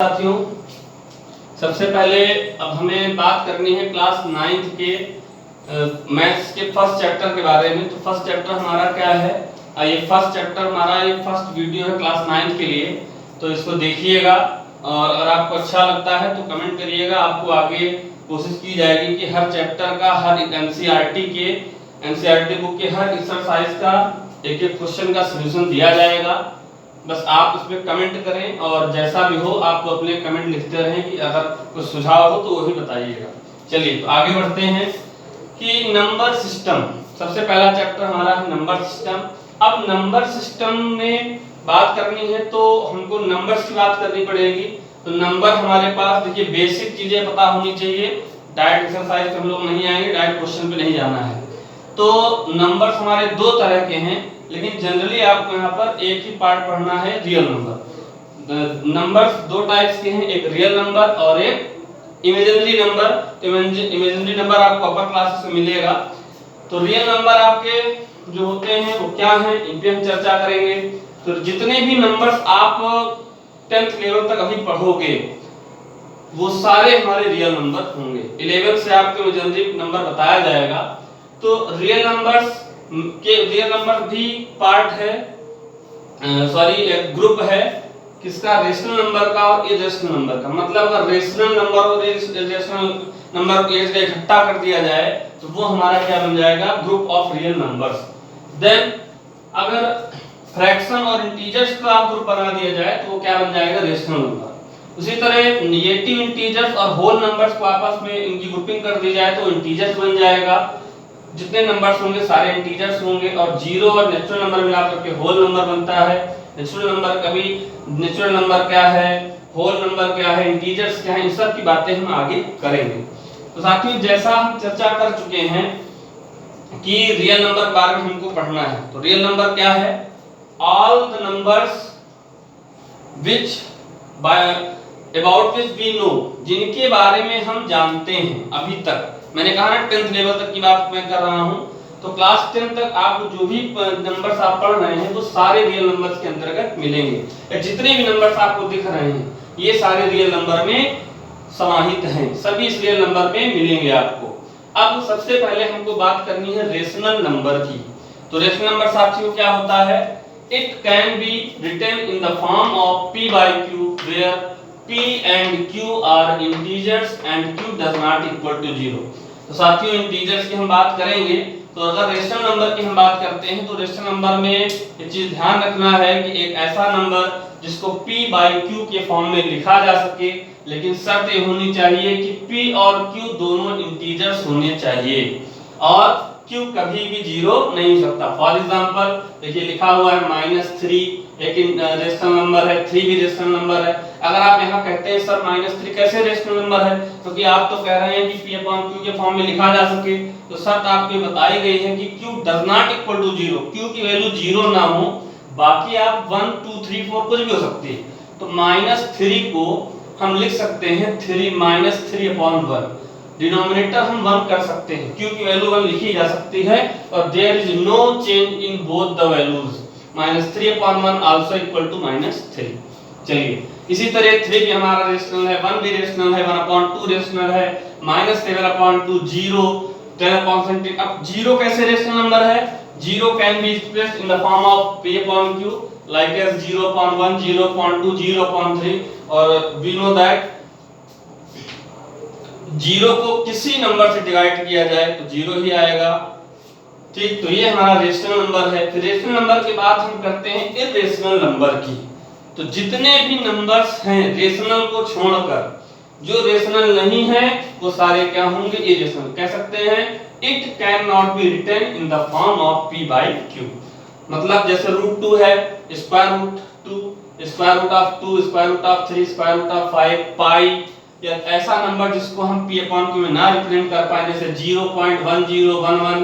साथियों, सबसे पहले अब हमें बात करनी है क्लास 9th के मैथ्स के फर्स्ट चैप्टर के बारे में। तो फर्स्ट चैप्टर हमारा क्या है? ये फर्स्ट चैप्टर हमारा ये फर्स्ट वीडियो है क्लास 9th के लिए, तो इसको देखिएगा और अगर आपको अच्छा लगता है तो कमेंट करिएगा। आपको आगे कोशिश की जाएगी कि हर चैप्टर का, हर एनसीईआरटी बुक के हर एक्सरसाइज का एक एक क्वेश्चन का सलूशन दिया जाएगा। बस आप उसमें कमेंट करें और जैसा भी हो आप अपने कमेंट लिखते रहें कि अगर कुछ सुझाव हो तो वही बताइएगा। चलिए तो आगे बढ़ते हैं कि नंबर सिस्टम, सबसे पहला चैप्टर हमारा है नंबर सिस्टम। अब नंबर सिस्टम में बात करनी है तो हमको नंबर्स की बात करनी पड़ेगी। तो नंबर हमारे पास देखिए बेसिक चीजें पता होनी चाहिए। डायरेक्ट एक्सरसाइज पे हम लोग नहीं आएंगे, डायरेक्ट क्वेश्चन पे नहीं जाना है। तो नंबर्स हमारे दो तरह के हैं, लेकिन जनरली आपको यहाँ पर एक ही पार्ट पढ़ना है, रियल नंबर। नंबर्स दो टाइप्स के हैं, एक रियल नंबर और एक इमेजिनरी नंबर। तो इमेजिनरी नंबर आपको अपर क्लासेस में मिलेगा। तो रियल नंबर आपके जो होते हैं वो क्या हैं, इन पे हम चर्चा करेंगे। तो जितने भी नंबर्स आप 10th लेवल तक अभी पढ़ोगे वो सारे हमारे रियल नंबर होंगे। 11 से आपको इमेजिनरी नंबर बताया जाएगा। तो रियल नंबर्स के रियल नंबर भी पार्ट है, एक ग्रुप है किसका, रेशनल नंबर का और इरेशनल नंबर का। मतलब अगर रेशनल नंबर और इरेशनल नंबर को एक जगह इकट्ठा कर दिया जाए तो वो हमारा क्या बन जाएगा, group of real numbers. Then अगर फ्रैक्शन और इंटीजर्स का ग्रुप बना दिया जाए तो वो क्या बन जाएगा, रेशनल नंबर। उसी तरह नेगेटिव इंटीजर्स और होल नंबर्स को आपस में इनकी ग्रुपिंग कर दी जाए तो इंटीजर्स बन जाएगा। जितने नंबर्स होंगे सारे इंटीजर्स होंगे और जीरो और नेचुरल नंबर मिलाकर के होल नंबर बनता है। नेचुरल नंबर क्या है, होल नंबर क्या है, इंटीजर्स क्या है, इन सब की बातें हम आगे करेंगे। तो साथियों जैसा हम चर्चा कर चुके हैं कि रियल नंबर के बारे में हमको पढ़ना है। तो रियल नंबर क्या है, all the numbers which by about which we know, जिनके बारे में हम जानते हैं अभी तक। मैंने कहा ना 10th लेवल तक की बात मैं कर रहा हूं। तो क्लास 10 तक आप जो भी नंबर्स आप पढ़ रहे हैं वो सारे रियल नंबर्स के अंतर्गत मिलेंगे। जितने भी नंबर्स आपको दिख रहे हैं ये सारे रियल नंबर में समाहित हैं, सभी इस रियल नंबर में मिलेंगे आपको। अब सबसे पहले हमको बात करनी है रेशनल नंबर की। तो रेशनल नंबर साथियों क्या होता है, it can be written in the form of p by q where p and q are integers and q does not equal to 0। तो साथियों इंटीजर्स की हम बात करेंगे। तो अगर रेशनल नंबर की हम बात करते हैं तो रेशनल नंबर में ये चीज ध्यान रखना है कि एक ऐसा नंबर जिसको p by q के फॉर्म में लिखा जा सके, लेकिन शर्त ये होनी चाहिए कि p और q दोनों इंटीजर्स होने चाहिए और q कभी भी जीरो नहीं हो सकता। फॉर एग्जांपल देखिए लिखा हुआ है -3, एक रेशनल नंबर है, 3 भी रेशनल नंबर है। अगर आप यहाँ कहते हैं सर -3 कैसे रेशनल नंबर है, क्योंकि आप तो कह रहे हैं कि p/q के फॉर्म में लिखा जा सके। तो शर्त आपको बताई गई है कि q does not equal to 0, q की वैल्यू 0 ना हो, बाकी आप 1 2 3 4 कुछ भी हो सकती है। तो -3 को हम लिख सकते हैं 3/1, डिनोमिनेटर हम 1 कर सकते हैं, q की वैल्यू 1 लिखी जा सकती है और there is no change in both the values, -3/1 also equal to -3। चलिए इसी तरह 3 भी हमारा रेशनल है, 1 भी रेशनल है, 1/2 रेशनल है, -7/2 0, 10/17। अब 0 कैसे रेशनल नंबर है, 0 can be expressed in the form of p/q like as 0/1 0/2 0/3 और वी नो दैट 0 को किसी नंबर से डिवाइड किया जाए तो 0 ही आएगा। ठीक, तो ये हमारा रेशनल नंबर है। फिर रेशनल नंबर के बाद हम करते हैं इरेशनल नंबर की। तो जितने भी नंबर्स हैं रेशनल को छोड़कर, जो रेशनल नहीं है वो सारे क्या होंगे, इरेशनल। कह सकते हैं it can not be written in the form of p by q। मतलब जैसे √2 है, √2, √2, √3, √5, पाई, या ऐसा नंबर जिसको हम p/q में ना रिप्रेजेंट कर पाए, जैसे 0.1011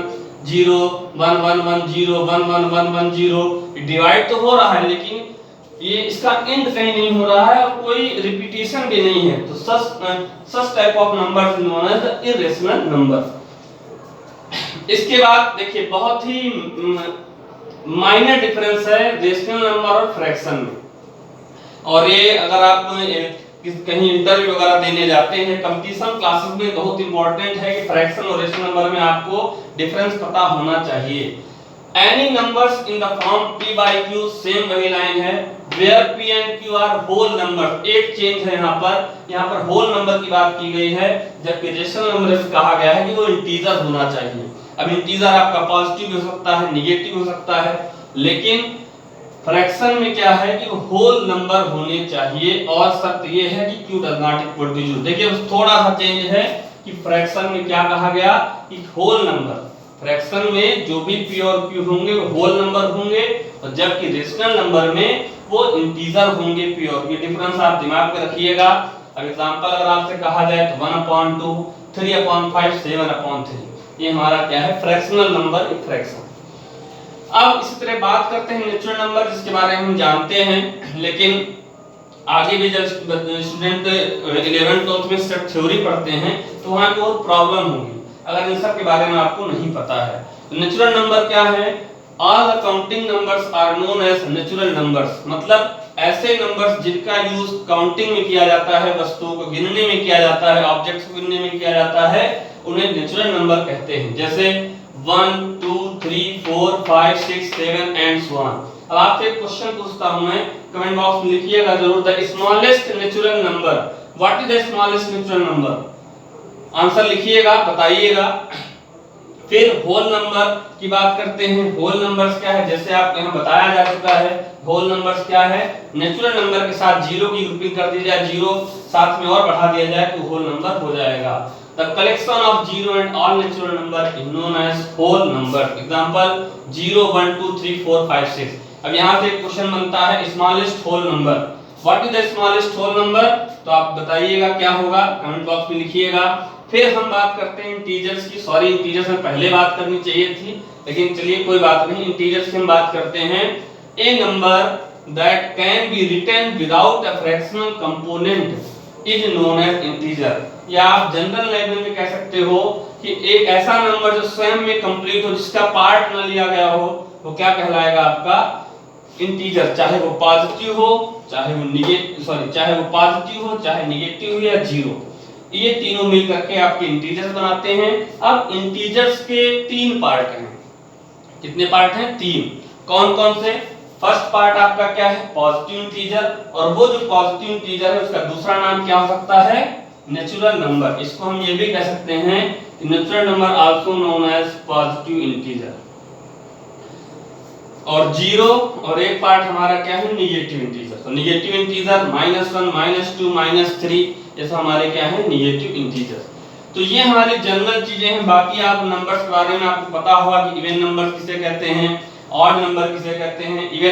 0 1110 111110। डिवाइड तो हो रहा है लेकिन ये इसका एंड कहीं नहीं हो रहा है और कोई रिपीटेशन भी नहीं है। तो such type of numbers known as the irrational number. इसके बाद देखिए बहुत ही माइनर डिफरेंस है रेशनल नंबर और फ्रैक्शन में। और ये अगर आप कहीं इंटरव्यू वगैरह देने जाते हैं, कंपटीशन क्लासेस में बहुत इंपॉर्टेंट है कि फ्रैक्शन और रेशनल नंबर में आपको डिफरेंस पता होना चाहिए। Any numbers in the form p by q, same वही लाइन है, where p and q are whole number. एक चेंज है यहाँ पर होल नंबर की बात की गई है, जबकि रेशनल नंबर में कहा गया है कि वो इंटीजर होना चाहिए। अब इंटीजर आपका पॉजिटिव भी हो सकता है, निगेटिव हो सकता है, लेकिन फ्रैक्शन में क्या है कि वो होल नंबर होने चाहिए और शर्त ये है कि q does not equal to 0। देखिए थोड़ा सा चेंज है कि फ्रैक्शन में क्या कहा गया कि होल नंबर, फ्रैक्शन में जो भी p और q होंगे वो होल नंबर होंगे, और जबकि रेशनल नंबर में वो इंटीजर होंगे p और q। डिफरेंस आप दिमाग में रखिएगा। अब एग्जांपल अगर आपसे कहा जाए तो 1/2, 3/5, 7/3, ये हमारा क्या है, फ्रैक्शनल नंबर, एक फ्रैक्शन। अब इसी तरह बात करते हैं नेचुरल नंबर, जिसके बारे में हम जानते हैं, लेकिन आगे भी जब स्टूडेंट 11th 12th में स्टेप थ्योरी पढ़ते हैं तो वहां पे बहुत प्रॉब्लम होगी अगर इन सब के बारे में आपको नहीं पता है। तो नेचुरल नंबर क्या है? All the counting numbers are known as natural numbers, मतलब ऐसे नंबर्स जिनका यूज काउंटिंग में किया जाता है, वस्तुओं को गिनने में किया जाता है, ऑब्जेक्ट्स को गिनने में किया जाता है, उन्हें नेचुरल नंबर कहते हैं। जैसे 1 2 3 4 5 6 7 एंड सो ऑन। अब आपसे एक क्वेश्चन पूछता हूं मैं, कमेंट बॉक्स में लिखिएगा जरूर, the smallest natural number, what is the smallest natural number? Answer लिखिएगा, बताइएगा। फिर होल नंबर की बात करते हैं। होल नंबर्स क्या है? जैसे आपको यहां बताया जा चुका है, होल नंबर्स क्या है? नेचुरल नंबर के साथ जीरो की ग्रुपिंग कर दी जाए, जीरो साथ में और बढ़ा दिया जाए तो होल नंबर हो जाएगा। The collection of zero and all natural number is known as whole number. Example 0 1 2 3 4 5 6। अब यहाँ से एक क्वेश्चन बनता है, smallest whole number, what is the smallest whole number? तो आप बताइएगा क्या होगा, कमेंट बॉक्स में लिखिएगा। फिर हम बात करते हैं इंटीजर्स की। सॉरी, इंटीजर्स में पहले बात करनी चाहिए थी, लेकिन चलिए कोई बात नहीं, इंटीजर्स की हम बात करते हैं। A number that can be written without a fractional component is known as integer. या आप जनरल लैंग्वेज में कह सकते हो कि एक ऐसा नंबर जो स्वयं में कंप्लीट हो, जिसका पार्ट न लिया गया हो, वो क्या कहलाएगा? आपका इंटीजर, चाहे वो पॉजिटिव हो, चाहे वो निगेटिव, चाहे वो पॉजिटिव हो, चाहे निगेटिव हो या जीरो, ये तीनों मिल करके आपके इंटीजर्स बनाते हैं। अब इंटीजर्स के तीन पार्ट हैं। कितने पार्ट हैं? तीन। कौन कौन से? फर्स्ट पार्ट आपका क्या है? पॉजिटिव इंटीजर, और वो जो पॉजिटिव इंटीजर है उसका दूसरा नाम क्या हो सकता है? Natural number. इसको हम ये भी कह सकते हैं कि natural number also known as positive integer. और जीरो, और एक पार्ट हमारा क्या है? Negative integer. तो निगेटिव इंटीजर -1 -2 -3, ये सब हमारे क्या है? Negative integer. तो ये हमारी जनरल चीजें हैं। बाकी आप नंबर्स के बारे में आपको पता होगा कि इवन नंबर किसे कहते हैं, ऑड नंबर किसे कहते हैं, इवन